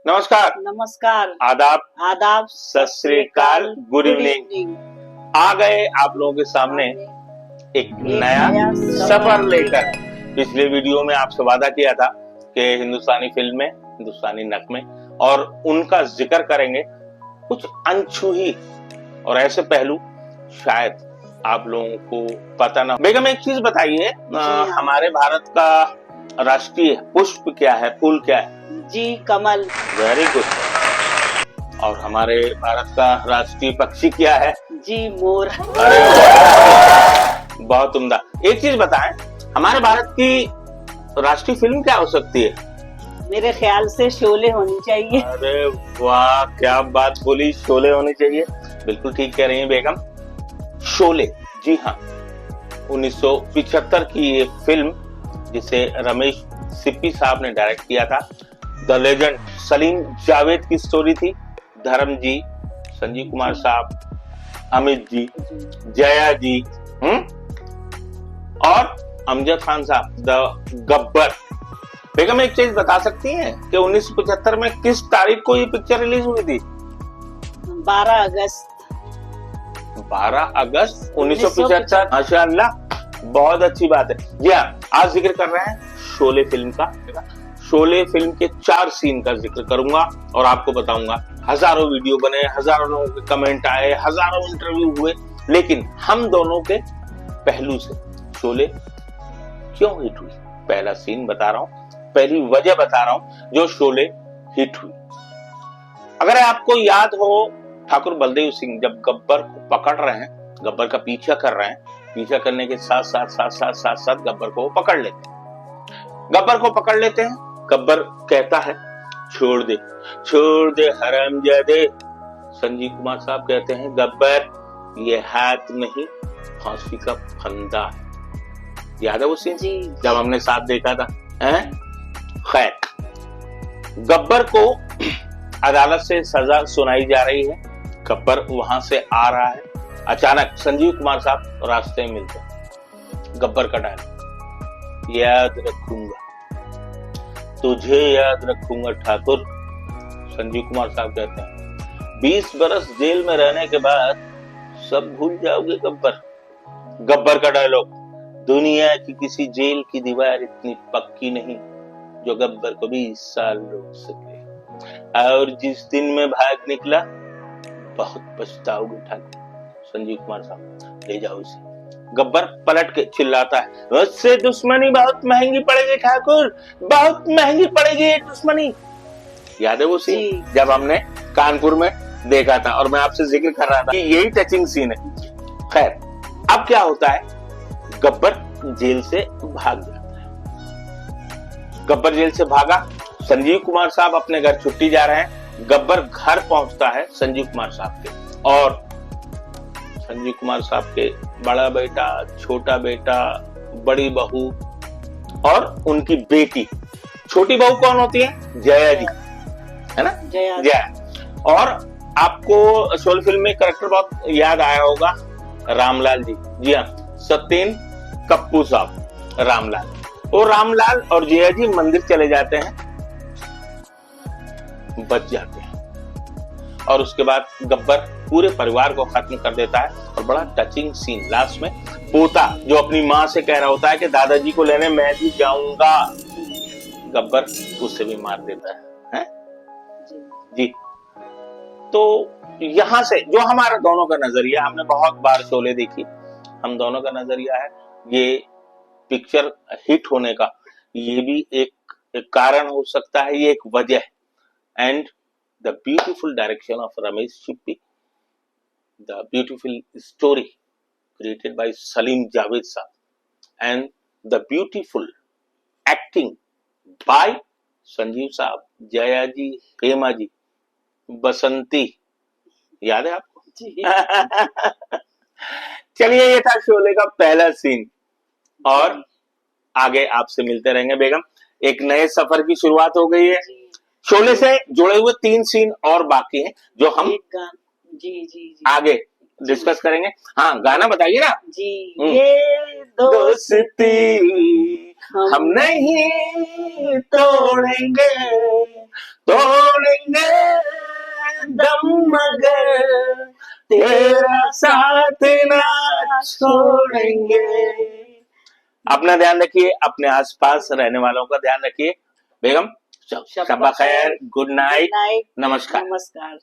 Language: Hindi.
नमस्कार, नमस्कार, आदाब, आदाब, सत श्री अकाल, गुड इवनिंग। आ गए आप लोगों के सामने एक नया सफर लेकर। पिछले वीडियो में आपसे वादा किया था कि हिंदुस्तानी फिल्म में, हिंदुस्तानी नगमे और उनका जिक्र करेंगे, कुछ अनछुई और ऐसे पहलू शायद आप लोगों को पता ना। बेगम एक चीज बताइए, हमारे भारत का राष्ट्रीय पुष्प क्या है, फूल क्या है? जी कमल। Very good. और हमारे भारत का राष्ट्रीय पक्षी क्या है? जी मोर। अरे बहुत उम्दा। एक चीज बताएं, हमारे भारत की राष्ट्रीय फिल्म क्या हो सकती है? मेरे ख्याल से शोले होनी चाहिए। अरे वाह, क्या बात बोली, शोले होनी चाहिए। बिल्कुल ठीक कह रही हैं बेगम, शोले। जी हाँ, 1975 की ये फिल्म जिसे रमेश सिप्पी साहब ने डायरेक्ट किया था। द लेजेंड सलीम जावेद की स्टोरी थी। धर्म जी, संजीव कुमार साहब, अमित जी, जया जी, और अमजद खान साहब, द गब्बर। बेगम एक चीज बता सकती हैं कि 1975 में किस तारीख को ये पिक्चर रिलीज हुई थी? 12 अगस्त। 12 अगस्त 1975। माशाअल्लाह, बहुत अच्छी बात है। जी हाँ, आज जिक्र कर रहे हैं शोले फिल्म का। शोले फिल्म के 4 सीन का जिक्र करूंगा और आपको बताऊंगा। हजारों वीडियो बने, हजारों लोगों के कमेंट आए, हजारों इंटरव्यू हुए, लेकिन हम दोनों के पहलू से शोले क्यों हिट हुई, पहला सीन बता रहा हूं, पहली वजह बता रहा हूं जो शोले हिट हुई। अगर आपको याद हो, ठाकुर बलदेव सिंह जब गब्बर को पकड़ रहे हैं, गब्बर का पीछा कर रहे हैं, पीछा करने के साथ साथ गब्बर को पकड़ लेते हैं। गब्बर को पकड़ लेते हैं, गब्बर कहता है छोड़ दे हरामजादे। संजीव कुमार साहब कहते हैं गब्बर ये हाथ नहीं, फांसी का फंदा है। याद है वो सीन जब हमने साथ देखा था? खैर, गब्बर को अदालत से सजा सुनाई जा रही है। गब्बर वहां से आ रहा है, अचानक संजीव कुमार साहब रास्ते में मिलते हैं। गब्बर का डायलॉग, याद रखूंगा तुझे, याद रखूंगा ठाकुर। संजीव कुमार साहब कहते हैं 20 बरस जेल में रहने के बाद सब भूल जाओगे गब्बर। गब्बर का डायलॉग, दुनिया की किसी जेल की दीवार इतनी पक्की नहीं जो गब्बर को 20 साल रोक सके, और जिस दिन में भाग निकला बहुत पछताओगे ठाकुर। संजीव कुमार साहब, ले जाओ इसे। गब्बर पलट के चिल्लाता है, उससे दुश्मनी बहुत महंगी पड़ेगी ठाकुर, बहुत महंगी पड़ेगी दुश्मनी। याद है वो सीन जब हमने कानपुर में देखा था और मैं आपसे जिक्र कर रहा था कि यही टचिंग सीन है। खैर, अब क्या होता है, गब्बर जेल से भाग जाता है। गब्बर जेल से भागा, संजीव कुमार साहब अपने घर छुट्टी जा रहे हैं। गब्बर घर पहुंचता है संजीव कुमार साहब के, और संजीव कुमार साहब के बड़ा बेटा, छोटा बेटा, बड़ी बहू और उनकी बेटी। छोटी बहू कौन होती है? जया जी, है ना? जया। और आपको शोले फिल्म में कैरेक्टर बहुत याद आया होगा, रामलाल जी। जी हाँ, सतीन कप्पू साहब, रामलाल। वो रामलाल और जया जी मंदिर चले जाते हैं, बच जाते हैं, और उसके बाद गब्बर पूरे परिवार को खत्म कर देता है। और बड़ा टचिंग सीन लास्ट में, पोता जो अपनी माँ से कह रहा होता है कि दादाजी को लेने मैं भी जाऊंगा, गब्बर उससे भी मार देता है? जी। तो यहां से जो हमारा दोनों का नजरिया, हमने बहुत बार शोले देखी, हम दोनों का नजरिया है ये पिक्चर हिट होने का, ये भी एक कारण हो सकता है, ये एक वजह है। And the beautiful direction of Ramesh Sippy, the beautiful story created by Salim Javed Sahab, and the beautiful acting by Sanjeev Sahab, Jaya ji, Hema ji, बसंती। याद है आपको? चलिए, ये था शोले का पहला सीन, और आगे आपसे मिलते रहेंगे बेगम। एक नए सफर की शुरुआत हो गई है। शोले से जुड़े हुए 3 सीन और बाकी हैं जो हम जी आगे डिस्कस करेंगे। हाँ, गाना बताइए ना जी। ये दोस्ती हम नहीं तोड़ेंगे, तोड़ तोड़ेंगे दम मगर तेरा साथ ना छोड़ेंगे। अपना ध्यान रखिए, अपने आसपास रहने वालों का ध्यान रखिए। बेगम, शब्बा खैर, गुड नाइट, नाइट, नमस्कार। नमस्कार।